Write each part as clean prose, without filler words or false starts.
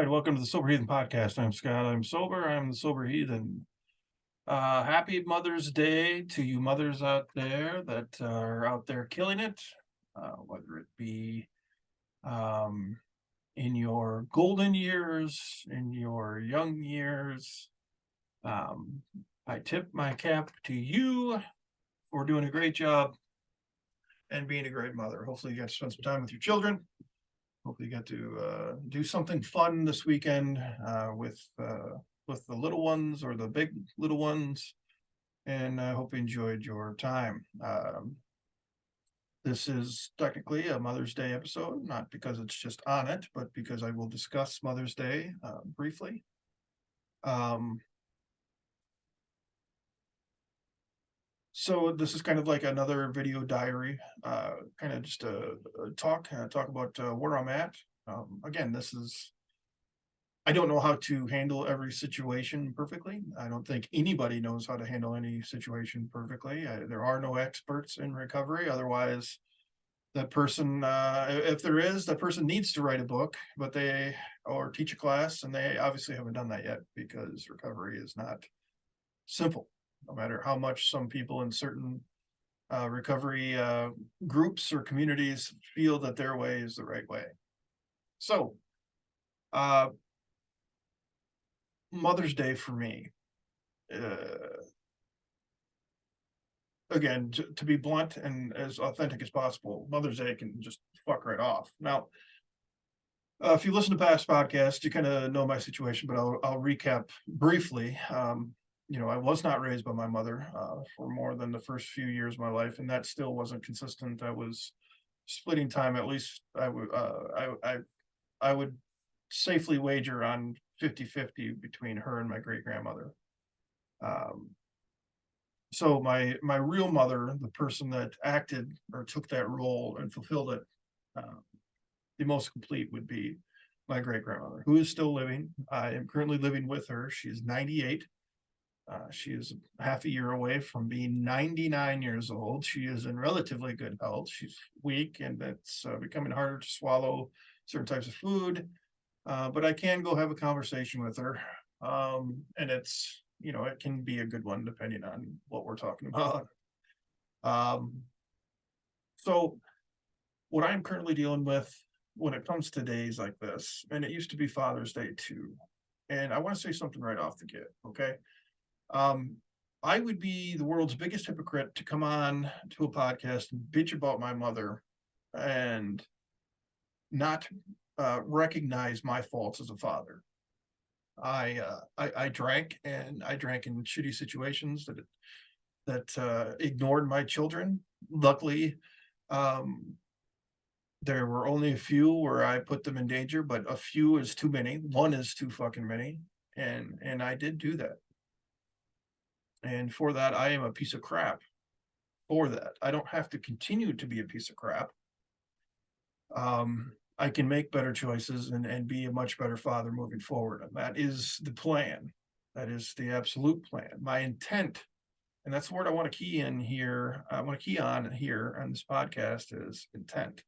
right, welcome to the Sober Heathen podcast. I'm Scott. I'm sober. I'm the Sober Heathen. Happy Mother's Day to you mothers out there that are out there killing it, whether it be um, in your golden years, in your young years. Um, I tip my cap to you for doing a great job and being a great mother. Hopefully, you got to spend some time with your children. Hopefully, you got to do something fun this weekend with the little ones or the big little ones, and I hope you enjoyed your time. This is technically a Mother's Day episode, not because it's just on it, but because I will discuss Mother's Day briefly. So this is kind of like another video diary, kind of just a talk about where I'm at. Again, I don't know how to handle every situation perfectly. I don't think anybody knows how to handle any situation perfectly. There are no experts in recovery. Otherwise, that person, if there is, that person needs to write a book, or teach a class, and they obviously haven't done that yet because recovery is not simple. No matter how much some people in certain recovery groups or communities feel that their way is the right way. So, uh, Mother's Day for me, again, to be blunt and as authentic as possible, Mother's Day can just fuck right off. Now, if you listen to past podcasts, you kind of know my situation, but I'll recap briefly. I was not raised by my mother for more than the first few years of my life, and that still wasn't consistent. I was splitting time. At least I would safely wager on 50-50 between her and my great grandmother. So my real mother, the person that acted or took that role and fulfilled it, the most complete would be my great grandmother, who is still living. I am currently living with her. She is 98. She is half a year away from being 99 years old. She is in relatively good health. She's weak, and it's becoming harder to swallow certain types of food. But I can go have a conversation with her, and it can be a good one depending on what we're talking about. So what I'm currently dealing with when it comes to days like this, and it used to be Father's Day too, and I want to say something right off the get, okay? I would be the world's biggest hypocrite to come on to a podcast and bitch about my mother and not recognize my faults as a father. I drank, and I drank in shitty situations that ignored my children. Luckily, there were only a few where I put them in danger, but a few is too many. One is too fucking many, and I did do that. And for that, I am a piece of crap. For that, I don't have to continue to be a piece of crap. I can make better choices and be a much better father moving forward. And that is the plan. That is the absolute plan. My intent, and that's the word I want to key in here. I want to key on here on this podcast is intent.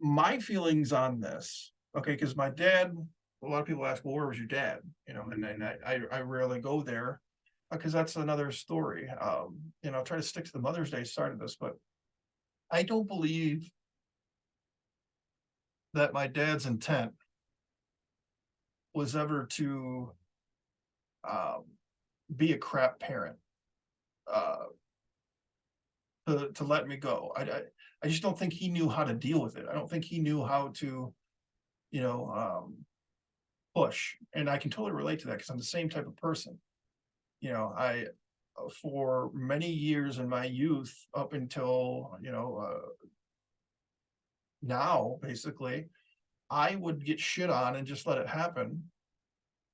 My feelings on this, okay, because my dad, a lot of people ask, well, where was your dad? And I rarely go there because that's another story. I'll try to stick to the Mother's Day side of this, but I don't believe that my dad's intent was ever to be a crap parent, to let me go. I just don't think he knew how to deal with it. I don't think he knew how to, push. And I can totally relate to that because I'm the same type of person. I for many years in my youth up until now, basically, I would get shit on and just let it happen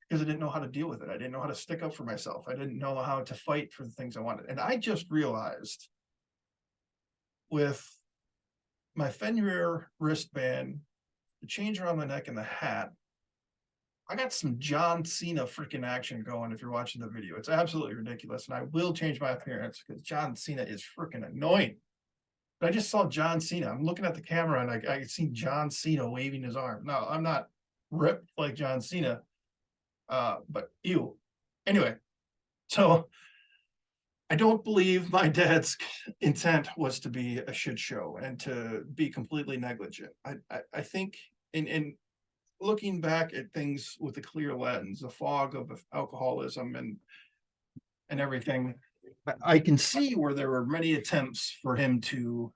because I didn't know how to deal with it. I didn't know how to stick up for myself. I didn't know how to fight for the things I wanted. And I just realized with my Fenrir wristband, the chains around my neck, and the hat, I got some John Cena freaking action going if you're watching the video. It's absolutely ridiculous. And I will change my appearance because John Cena is freaking annoying. But I just saw John Cena. I'm looking at the camera and I see John Cena waving his arm. Now, I'm not ripped like John Cena, but ew. Anyway, so I don't believe my dad's intent was to be a shit show and to be completely negligent. I think in looking back at things with a clear lens, the fog of alcoholism and everything, I can see where there were many attempts for him to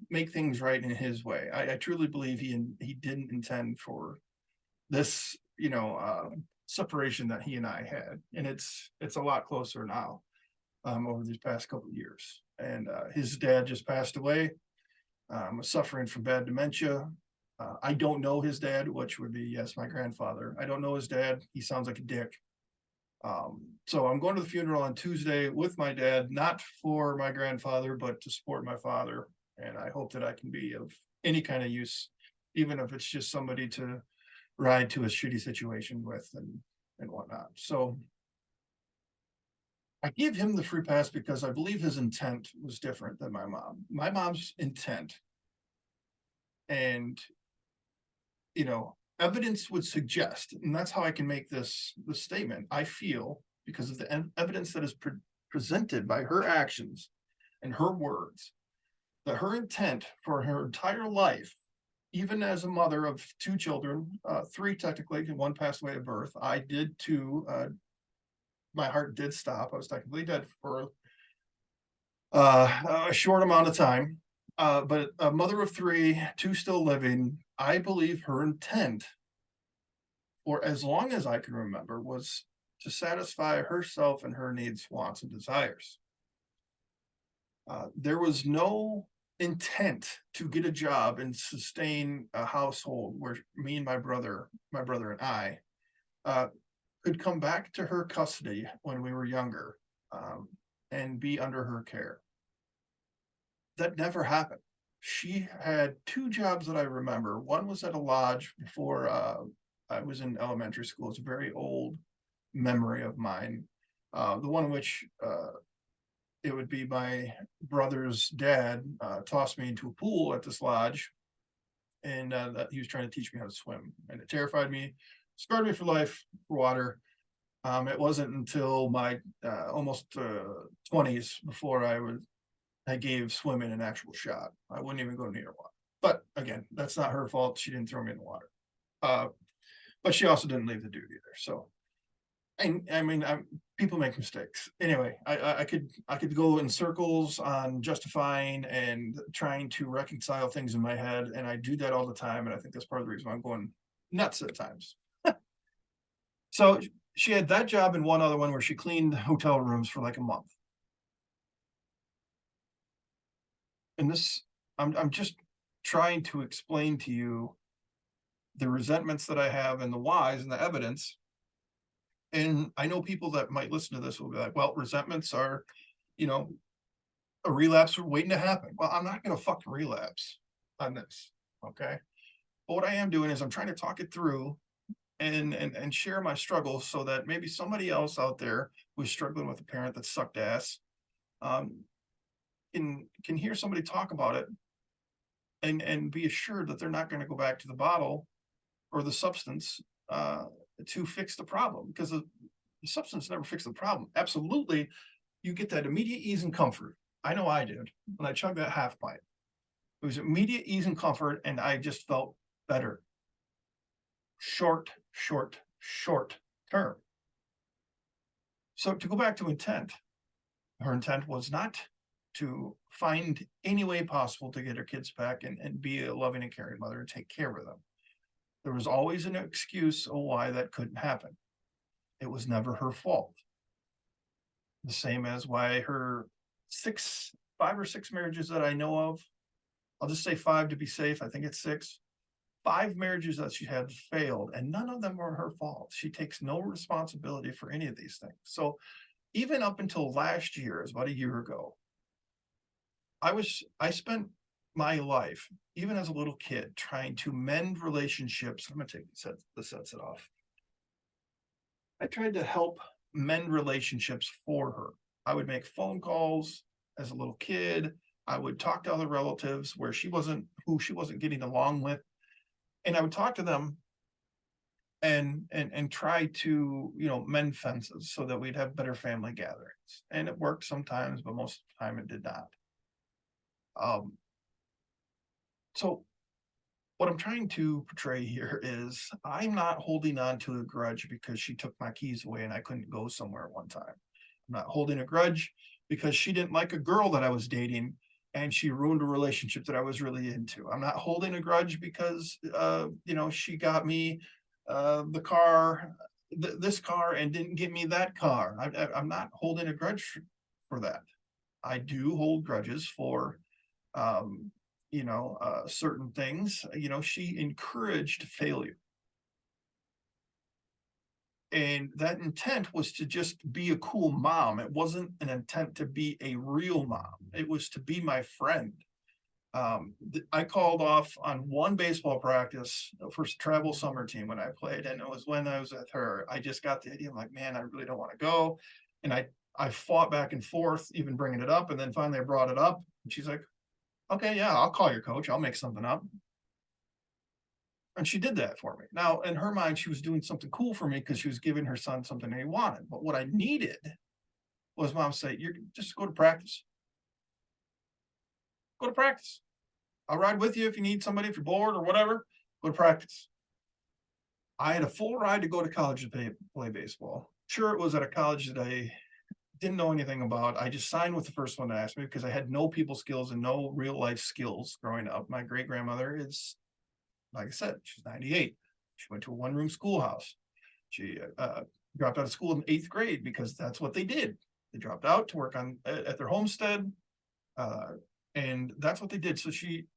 make things right in his way. I truly believe he didn't intend for this, separation that he and I had, and it's a lot closer now over these past couple of years. And his dad just passed away, was suffering from bad dementia. I don't know his dad, which would be, yes, my grandfather. I don't know his dad. He sounds like a dick. So I'm going to the funeral on Tuesday with my dad, not for my grandfather, but to support my father. And I hope that I can be of any kind of use, even if it's just somebody to ride to a shitty situation with and whatnot. So I give him the free pass because I believe his intent was different than my mom. My mom's intent, and evidence would suggest, and that's how I can make this statement. I feel, because of the evidence that is presented by her actions and her words, that her intent for her entire life, even as a mother of two children, three technically, and one passed away at birth. I did too. My heart did stop. I was technically dead for a short amount of time. But a mother of three, two still living, I believe her intent, for as long as I can remember, was to satisfy herself and her needs, wants, and desires. There was no intent to get a job and sustain a household where me and my brother and I, could come back to her custody when we were younger, and be under her care. That never happened. She had two jobs that I remember. One was at a lodge before I was in elementary school. It's a very old memory of mine. The one in which it would be my brother's dad tossed me into a pool at this lodge, and that he was trying to teach me how to swim, and it terrified me, scarred me for life for water. It wasn't until my almost 20s before I gave swimming an actual shot. I wouldn't even go near water. But again, that's not her fault. She didn't throw me in the water. Uh, but she also didn't leave the dude either. So, and I mean, people make mistakes. Anyway, I could go in circles on justifying and trying to reconcile things in my head, and I do that all the time. And I think that's part of the reason why I'm going nuts at times. So she had that job and one other one where she cleaned hotel rooms for like a month. And this, I'm just trying to explain to you the resentments that I have and the whys and the evidence. And I know people that might listen to this will be like, well, resentments are, you know, a relapse waiting to happen. Well, I'm not going to fucking relapse on this. Okay. But what I am doing is I'm trying to talk it through and share my struggles so that maybe somebody else out there who's struggling with a parent that sucked ass, um, can hear somebody talk about it and be assured that they're not going to go back to the bottle or the substance to fix the problem, because the substance never fixed the problem. Absolutely, you get that immediate ease and comfort. I know I did when I chugged that half pint. It was immediate ease and comfort, and I just felt better. Short term. So to go back to intent, her intent was not to find any way possible to get her kids back and be a loving and caring mother and take care of them. There was always an excuse of why that couldn't happen. It was never her fault. The same as why her five or six marriages that I know of, I'll just say five to be safe. I think it's six. Five marriages that she had failed, and none of them were her fault. She takes no responsibility for any of these things. So even up until last year, is about a year ago, I spent my life, even as a little kid, trying to mend relationships. I'm gonna take the sets it off. I tried to help mend relationships for her. I would make phone calls as a little kid. I would talk to other relatives who she wasn't getting along with, and I would talk to them and try to, mend fences so that we'd have better family gatherings. And it worked sometimes, but most of the time it did not. Um, so what I'm trying to portray here is I'm not holding on to a grudge because she took my keys away and I couldn't go somewhere one time. I'm not holding a grudge because she didn't like a girl that I was dating and she ruined a relationship that I was really into. I'm not holding a grudge because she got me the car, this car, and didn't get me that car. I'm not holding a grudge for that. I do hold grudges for um, certain things. She encouraged failure. And that intent was to just be a cool mom. It wasn't an intent to be a real mom. It was to be my friend. I called off on one baseball practice for travel summer team when I played, and it was when I was with her. I just got the idea. I'm like, man, I really don't want to go, and I fought back and forth, even bringing it up, and then finally I brought it up, and she's like, okay, yeah, I'll call your coach. I'll make something up. And she did that for me. Now, in her mind, she was doing something cool for me because she was giving her son something he wanted. But what I needed was mom say, "You're just go to practice. Go to practice. I'll ride with you if you need somebody, if you're bored or whatever. Go to practice." I had a full ride to go to college to play baseball. Sure, it was at a college that I didn't know anything about. I just signed with the first one that asked me because I had no people skills and no real life skills growing up. My great grandmother is, like I said, she's 98. She went to a one-room schoolhouse. She dropped out of school in 8th grade because that's what they did. They dropped out to work at their homestead, uh, and that's what they did. So she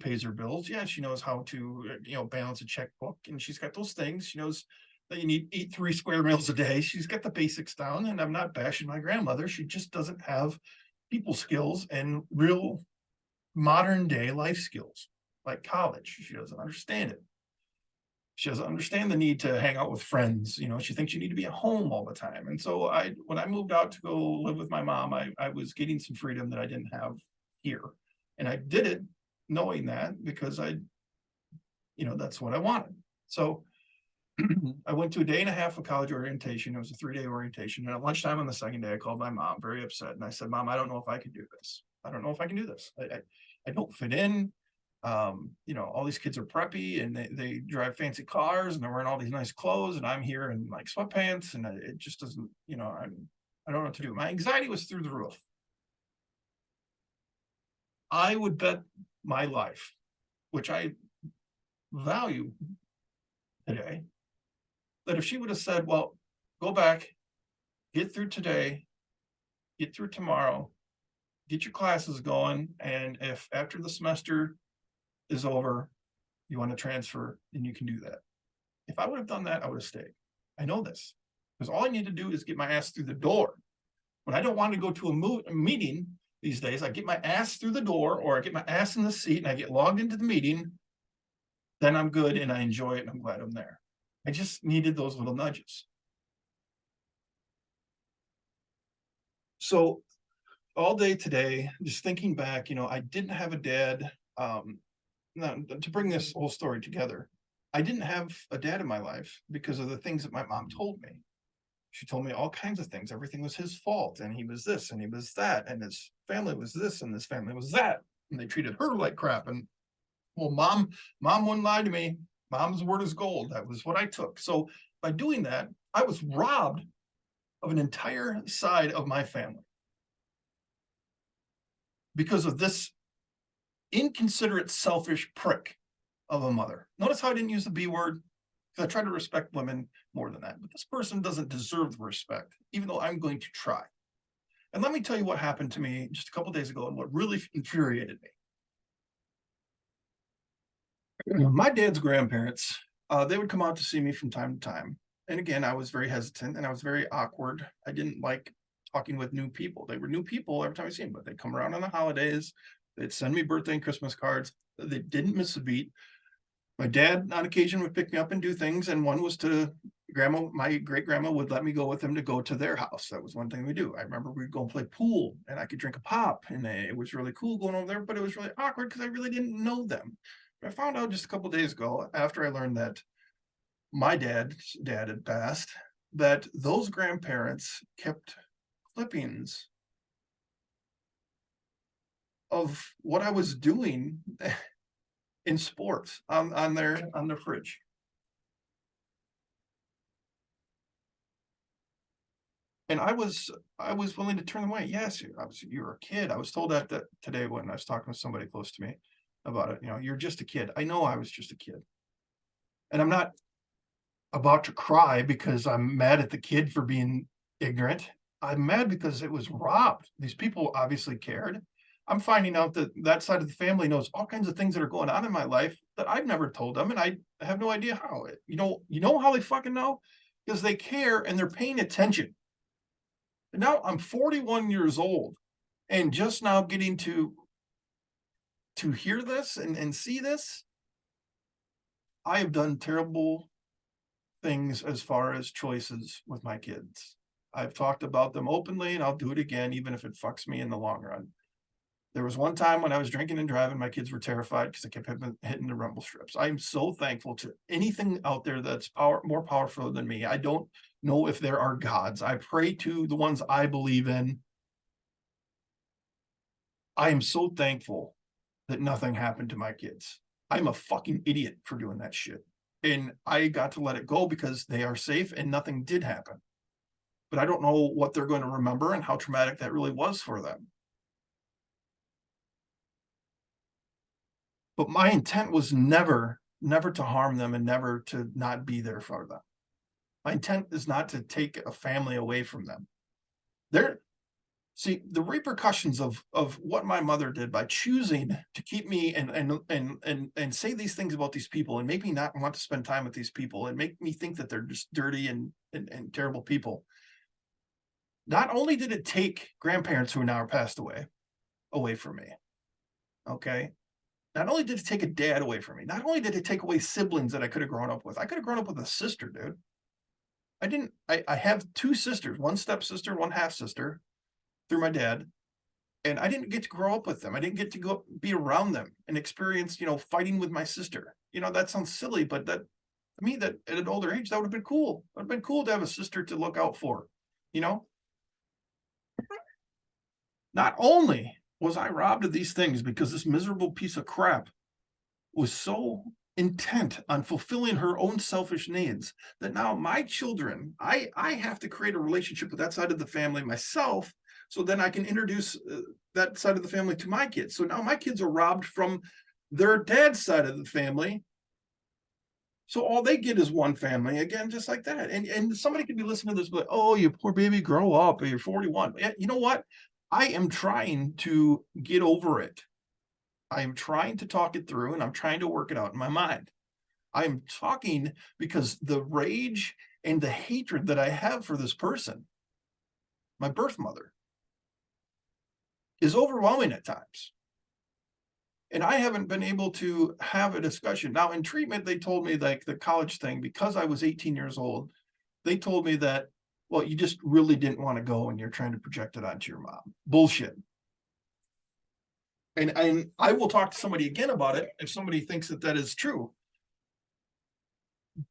pays her bills. Yeah, she knows how to balance a checkbook, and she's got those things. She knows that you need eat 3 square meals a day. She's got the basics down, and I'm not bashing my grandmother. She just doesn't have people skills and real modern day life skills like college. She doesn't understand it. She doesn't understand the need to hang out with friends. She thinks you need to be at home all the time. And so when I moved out to go live with my mom, I was getting some freedom that I didn't have here. And I did it knowing that because that's what I wanted. So I went to a day and a half of college orientation. It was a 3-day orientation. And at lunchtime on the second day, I called my mom very upset. And I said, Mom, I don't know if I can do this. I don't know if I can do this. I don't fit in. All these kids are preppy and they drive fancy cars and they're wearing all these nice clothes. And I'm here in like sweatpants and it just doesn't, I don't know what to do. My anxiety was through the roof. I would bet my life, which I value today, that if she would have said, well, go back, get through today, get through tomorrow, get your classes going. And if after the semester is over, you want to transfer, then you can do that. If I would have done that, I would have stayed. I know this because all I need to do is get my ass through the door. When I don't want to go to a meeting these days, I get my ass through the door or I get my ass in the seat and I get logged into the meeting. Then I'm good and I enjoy it and I'm glad I'm there. I just needed those little nudges. So all day today, just thinking back, I didn't have a dad. Now, to bring this whole story together, I didn't have a dad in my life because of the things that my mom told me. She told me all kinds of things. Everything was his fault, and he was this, and he was that, and his family was this, and his family was that, and they treated her like crap. And well, mom wouldn't lie to me. Mom's word is gold. That was what I took. So by doing that, I was robbed of an entire side of my family because of this inconsiderate, selfish prick of a mother. Notice how I didn't use the B word because I try to respect women more than that. But this person doesn't deserve the respect, even though I'm going to try. And let me tell you what happened to me just a couple of days ago and what really infuriated me. My dad's grandparents, they would come out to see me from time to time. And again, I was very hesitant and I was very awkward. I didn't like talking with new people. They were new people every time I see them, but they'd come around on the holidays. They'd send me birthday and Christmas cards. They didn't miss a beat. My dad on occasion would pick me up and do things, and one was to grandma, my great grandma would let me go with him to go to their house. That was one thing we do. I remember we'd go and play pool and I could drink a pop, and it was really cool going over there, but it was really awkward because I really didn't know them. But I found out just a couple days ago after I learned that my dad's dad had passed, that those grandparents kept clippings of what I was doing in sports on their fridge. And I was willing to turn them away. Yes, obviously you're a kid. I was told that today when I was talking to somebody close to me about it. You're just a kid. I know I was just a kid, and I'm not about to cry because I'm mad at the kid for being ignorant. I'm mad because it was robbed. These people obviously cared. I'm finding out that that side of the family knows all kinds of things that are going on in my life that I've never told them, and I have no idea how. You know how they fucking know? Because they care and they're paying attention. And now I'm 41 years old and just now getting to hear this and see this. I have done terrible things as far as choices with my kids. I've talked about them openly and I'll do it again, even if it fucks me in the long run. There was one time when I was drinking and driving, my kids were terrified because I kept hitting the rumble strips. I'm so thankful to anything out there that's more powerful than me. I don't know if there are gods. I pray to the ones I believe in. I am so thankful that nothing happened to my kids. I'm a fucking idiot for doing that shit. And I got to let it go because they are safe and nothing did happen. But I don't know what they're going to remember and how traumatic that really was for them. But my intent was never to harm them and never to not be there for them. My intent is not to take a family away from them. There, see the repercussions of what my mother did by choosing to keep me and say these things about these people and make me not want to spend time with these people and make me think that they're just dirty and terrible people. Not only did it take grandparents who are now passed away from me, okay? Not only did it take a dad away from me, not only did it take away siblings that I could have grown up with. I could have grown up with a sister, dude. I didn't. I have two sisters, one stepsister, one half sister, through my dad, and I didn't get to grow up with them. I didn't get to go be around them and experience, fighting with my sister. That sounds silly, but that to me, that at an older age, that would have been cool. It would have been cool to have a sister to look out for. You know, not only was I robbed of these things because this miserable piece of crap was so intent on fulfilling her own selfish needs that now my children, I have to create a relationship with that side of the family myself, so then I can introduce that side of the family to my kids. So now my kids are robbed from their dad's side of the family. So all they get is one family again, just like that. And somebody could be listening to this, but oh, you poor baby, grow up. You're 41. You know what? I am trying to get over it. I am trying to talk it through and I'm trying to work it out in my mind. I'm talking because the rage and the hatred that I have for this person, my birth mother, is overwhelming at times. And I haven't been able to have a discussion. Now, in treatment, they told me, like the college thing, because I was 18 years old, they told me that, well, you just really didn't want to go and you're trying to project it onto your mom. Bullshit. And I will talk to somebody again about it if somebody thinks that that is true.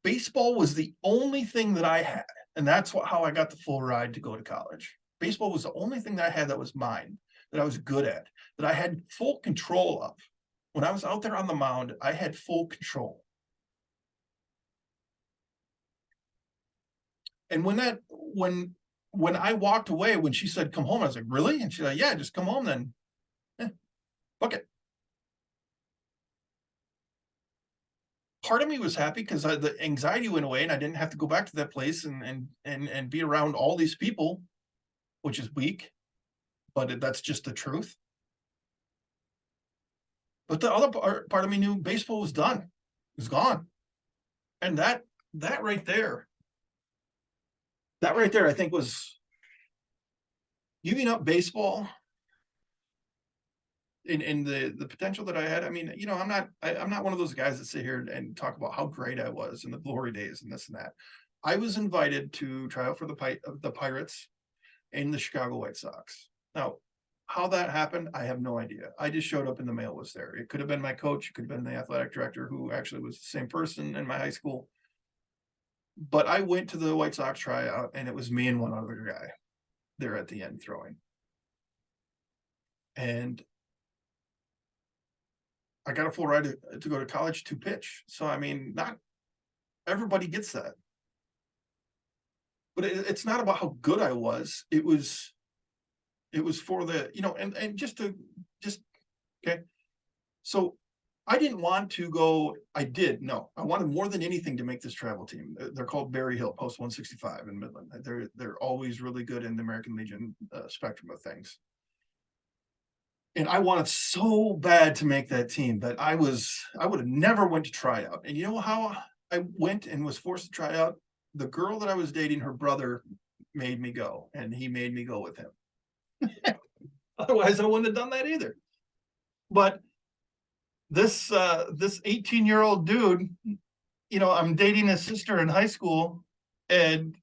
Baseball was the only thing that I had, and that's how I got the full ride to go to college. Baseball was the only thing that I had that was mine, that I was good at, that I had full control of. When I was out there on the mound, I had full control. And when I walked away, when she said, "Come home," I was like, "Really?" And she's like, "Yeah, just come home then. Yeah, fuck it." Part of me was happy because the anxiety went away and I didn't have to go back to that place and be around all these people, which is weak, but that's just the truth. But the other part of me knew baseball was done. It was gone. And that right there, I think was giving up baseball in the potential that I had. I mean, I'm not one of those guys that sit here and talk about how great I was in the glory days and this and that. I was invited to try out for the Pirates and the Chicago White Sox. Now, how that happened, I have no idea. I just showed up and the mail was there. It could have been my coach, it could have been the athletic director who actually was the same person in my high school. But I went to the White Sox tryout and it was me and one other guy there at the end throwing. And I got a full ride to go to college to pitch. So, I mean, not everybody gets that. But it's not about how good I was. It was for the, and just okay. So I didn't want to go. I did. No, I wanted more than anything to make this travel team. They're called Berry Hill Post 165 in Midland. They're always really good in the American Legion spectrum of things. And I wanted so bad to make that team, but I would have never went to try out. And you know how I went and was forced to try out? The girl that I was dating, her brother made me go, and he made me go with him. Otherwise, I wouldn't have done that either. But this 18-year-old dude, I'm dating his sister in high school, and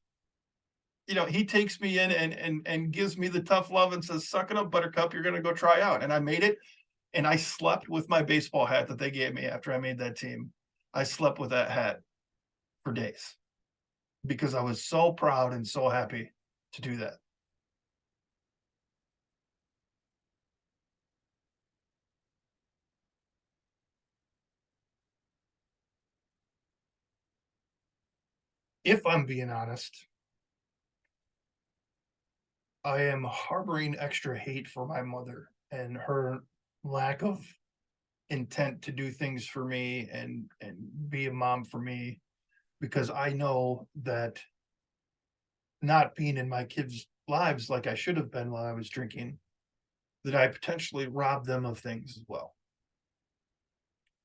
he takes me in and gives me the tough love and says, "Suck it up, Buttercup. You're gonna go try out." And I made it, and I slept with my baseball hat that they gave me after I made that team. I slept with that hat for days because I was so proud and so happy to do that. If I'm being honest, I am harboring extra hate for my mother and her lack of intent to do things for me and be a mom for me, because I know that not being in my kids' lives like I should have been while I was drinking, that I potentially robbed them of things as well.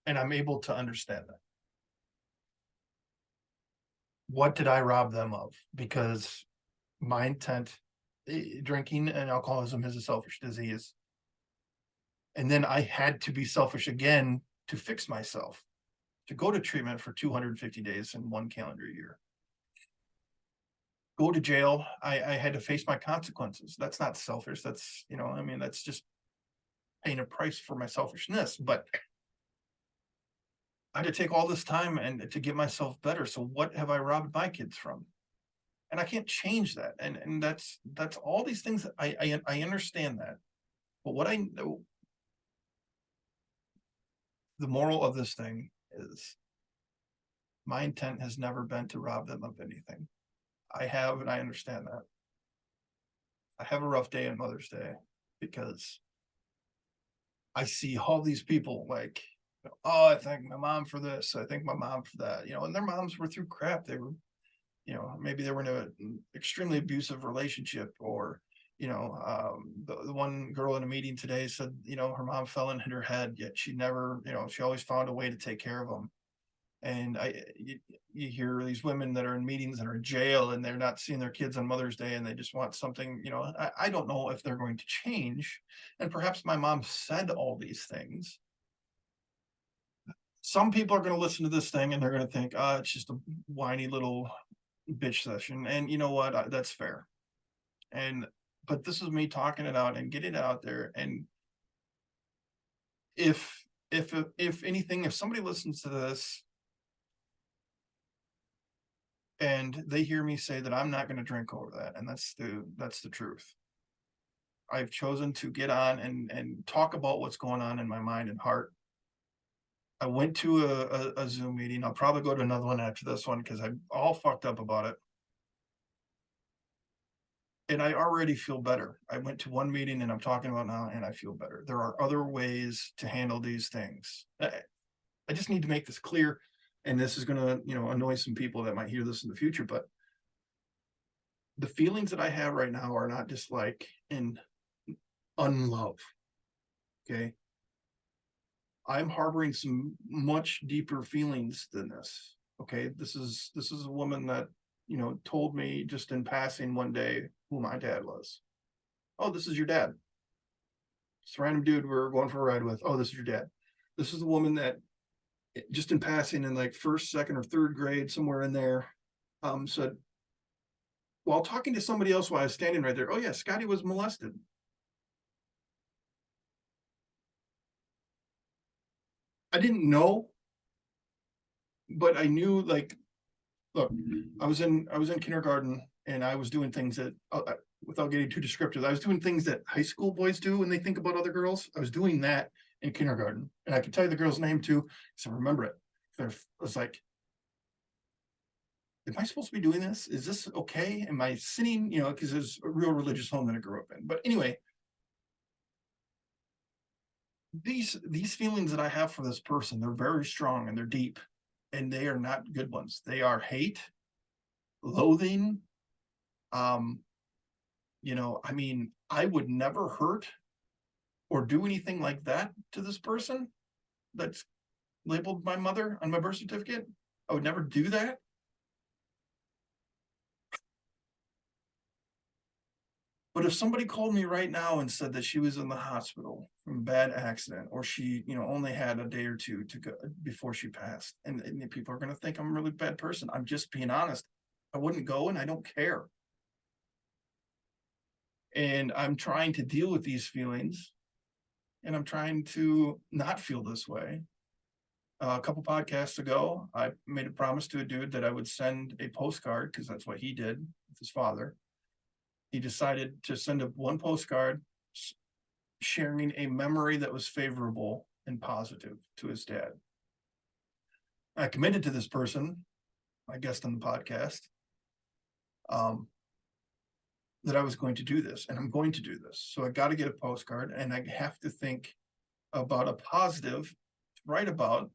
And I'm able to understand that. What did I rob them of? Because my intent, drinking and alcoholism is a selfish disease. And then I had to be selfish again to fix myself, to go to treatment for 250 days in one calendar year. Go to jail. I had to face my consequences. That's not selfish. That's, that's just paying a price for my selfishness. But I had to take all this time and to get myself better. So what have I robbed my kids from? And I can't change that. And that's all these things. I understand that. But what I know, the moral of this thing is my intent has never been to rob them of anything. I have, and I understand that. I have a rough day on Mother's Day because I see all these people like, oh, I thank my mom for this. I thank my mom for that. And their moms were through crap. They were, maybe they were in an extremely abusive relationship, or, the one girl in a meeting today said, her mom fell and hit her head, yet she never, she always found a way to take care of them. And you hear these women that are in meetings that are in jail and they're not seeing their kids on Mother's Day and they just want something, I don't know if they're going to change. And perhaps my mom said all these things. Some people are going to listen to this thing and they're going to think, it's just a whiny little bitch session. And you know what? That's fair. But this is me talking it out and getting it out there. And if anything, if somebody listens to this and they hear me say that, I'm not going to drink over that, and that's the truth. I've chosen to get on and talk about what's going on in my mind and heart. I went to a Zoom meeting. I'll probably go to another one after this one because I'm all fucked up about it. And I already feel better. I went to one meeting and I'm talking about now, and I feel better. There are other ways to handle these things. I just need to make this clear, and this is going to, annoy some people that might hear this in the future, but the feelings that I have right now are not dislike and unlove. Okay. I'm harboring some much deeper feelings than this. Okay. This is a woman that, told me just in passing one day who my dad was. Oh, this is your dad. This random dude we're going for a ride with. Oh, this is your dad. This is the woman that just in passing in like first, second, or third grade, somewhere in there, said, while talking to somebody else while I was standing right there, oh yeah, Scotty was molested. I didn't know, but I knew, like, look, I was in kindergarten and I was doing things that, without getting too descriptive, I was doing things that high school boys do when they think about other girls. I was doing that in kindergarten, and I can tell you the girl's name too, so remember it. I was like, am I supposed to be doing this? Is this okay? Am I sinning? You know, because there's a real religious home that I grew up in. But anyway, these feelings that I have for this person, they're very strong and they're deep, and they are not good ones. They are hate, loathing. Um, I mean, I would never hurt or do anything like that to this person that's labeled my mother on my birth certificate. I would never do that. But if somebody called me right now and said that she was in the hospital from a bad accident, or she, only had a day or two to go before she passed, and people are going to think I'm a really bad person. I'm just being honest. I wouldn't go, and I don't care. And I'm trying to deal with these feelings, and I'm trying to not feel this way. A couple podcasts ago, I made a promise to a dude that I would send a postcard, because that's what he did with his father. He decided to send one postcard sharing a memory that was favorable and positive to his dad. I committed to this person, my guest on the podcast, that I was going to do this, and I'm going to do this. So I got to get a postcard, and I have to think about a positive to write about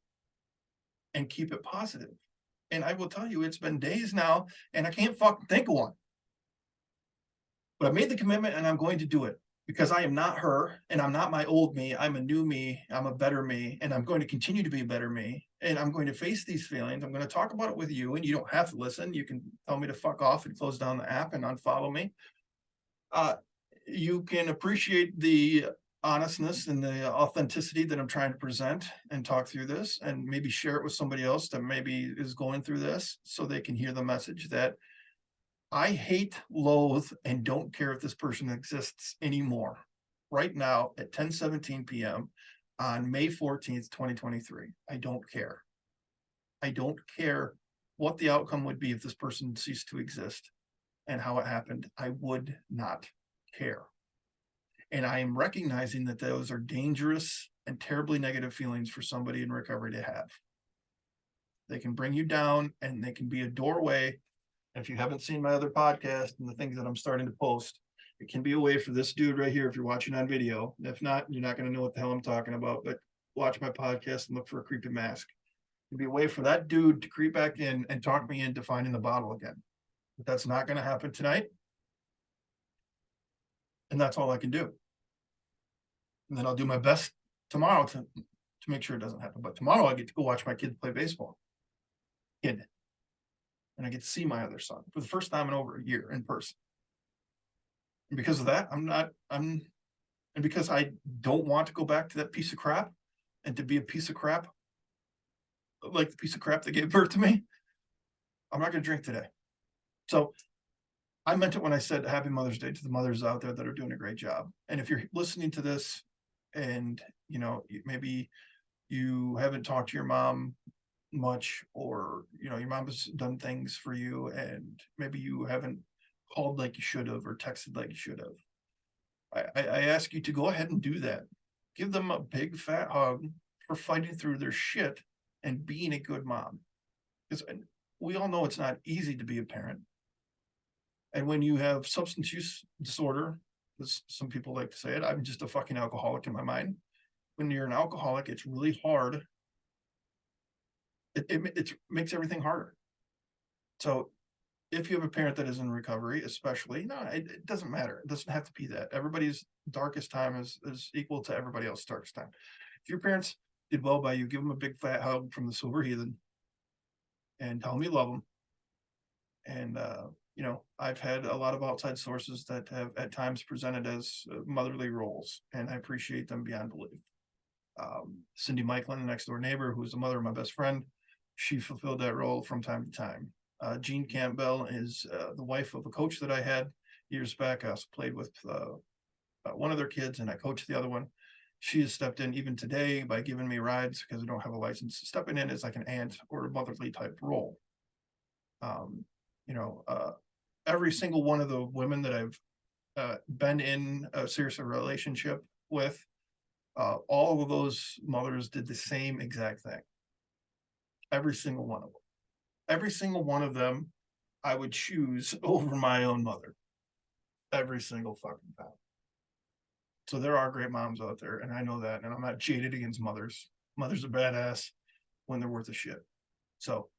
and keep it positive. And I will tell you, it's been days now, and I can't fucking think of one. But I made the commitment, and I'm going to do it, because I am not her, and I'm not my old me. I'm a new me. I'm a better me, and I'm going to continue to be a better me. And I'm going to face these feelings. I'm going to talk about it with you, and you don't have to listen. You can tell me to fuck off and close down the app and unfollow me. You can appreciate the honestness and the authenticity that I'm trying to present and talk through this, and maybe share it with somebody else that maybe is going through this, so they can hear the message that I hate, loathe, and don't care if this person exists anymore. Right now at 10:17 p.m. on May 14th, 2023. I don't care. I don't care what the outcome would be if this person ceased to exist and how it happened. I would not care. And I am recognizing that those are dangerous and terribly negative feelings for somebody in recovery to have. They can bring you down, and they can be a doorway. If you haven't seen my other podcast and the things that I'm starting to post, it can be a way for this dude right here, if you're watching on video. If not, you're not going to know what the hell I'm talking about, but watch my podcast and look for a creepy mask. It'd be a way for that dude to creep back in and talk me into finding the bottle again. But that's not going to happen tonight. And that's all I can do. And then I'll do my best tomorrow to make sure it doesn't happen. But tomorrow I get to go watch my kid play baseball. Kid. And I get to see my other son for the first time in over a year in person. And because of that, and because I don't want to go back to that piece of crap and to be a piece of crap, like the piece of crap that gave birth to me, I'm not going to drink today. So I meant it when I said Happy Mother's Day to the mothers out there that are doing a great job. And if you're listening to this and, maybe you haven't talked to your mom much, or, your mom has done things for you and maybe you haven't called like you should have or texted like you should have, I ask you to go ahead and do that. Give them a big fat hug for fighting through their shit and being a good mom. Because we all know it's not easy to be a parent. And when you have substance use disorder, as some people like to say it, I'm just a fucking alcoholic in my mind. When you're an alcoholic, it's really hard. It makes everything harder. So if you have a parent that is in recovery, especially, no, it doesn't matter. It doesn't have to be that. Everybody's darkest time is equal to everybody else's darkest time. If your parents did well by you, give them a big fat hug from the sober heathen and tell them you love them. And I've had a lot of outside sources that have at times presented as motherly roles, and I appreciate them beyond belief. Cindy Meiklin, the next door neighbor, who's the mother of my best friend, she fulfilled that role from time to time. Jean Campbell is the wife of a coach that I had years back. I also played with one of their kids, and I coached the other one. She has stepped in even today by giving me rides because I don't have a license. Stepping in as like an aunt or a motherly type role. Um, you know, every single one of the women that I've been in a serious relationship with, all of those mothers did the same exact thing. Every single one of them. Every single one of them, I would choose over my own mother. Every single fucking time. So there are great moms out there, and I know that, and I'm not jaded against mothers. Mothers are badass when they're worth a shit. So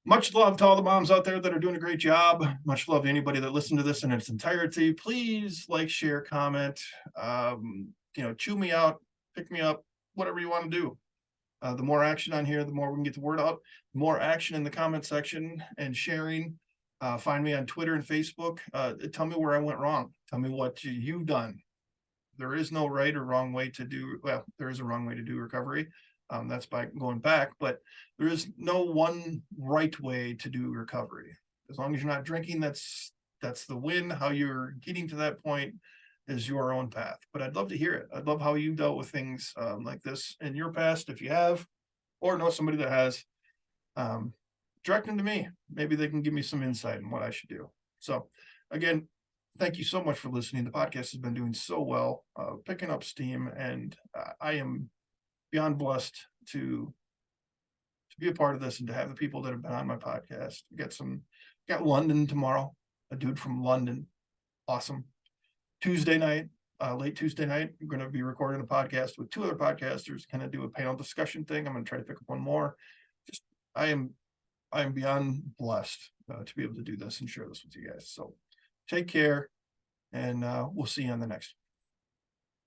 much love to all the moms out there that are doing a great job. Much love to anybody that listened to this in its entirety. Please like, share, comment, chew me out, pick me up, whatever you want to do. The more action on here, the more we can get the word out. The more action in the comment section and sharing. Find me on Twitter and Facebook. Tell me where I went wrong. Tell me what you've done. There is no right or wrong way to do, well, there is a wrong way to do recovery. That's by going back, but there is no one right way to do recovery. As long as you're not drinking, that's the win. How you're getting to that point is your own path. But I'd love to hear it. I'd love how you dealt with things like this in your past, if you have, or know somebody that has. Direct them to me. Maybe they can give me some insight on what I should do. So again, thank you so much for listening. The podcast has been doing so well, picking up steam, and I am beyond blessed to be a part of this and to have the people that have been on my podcast. Got London tomorrow, a dude from London. Awesome. Tuesday night, late Tuesday night, I'm going to be recording a podcast with two other podcasters, kind of do a panel discussion thing. I'm going to try to pick up one more. I am beyond blessed to be able to do this and share this with you guys. So take care, and we'll see you on the next one.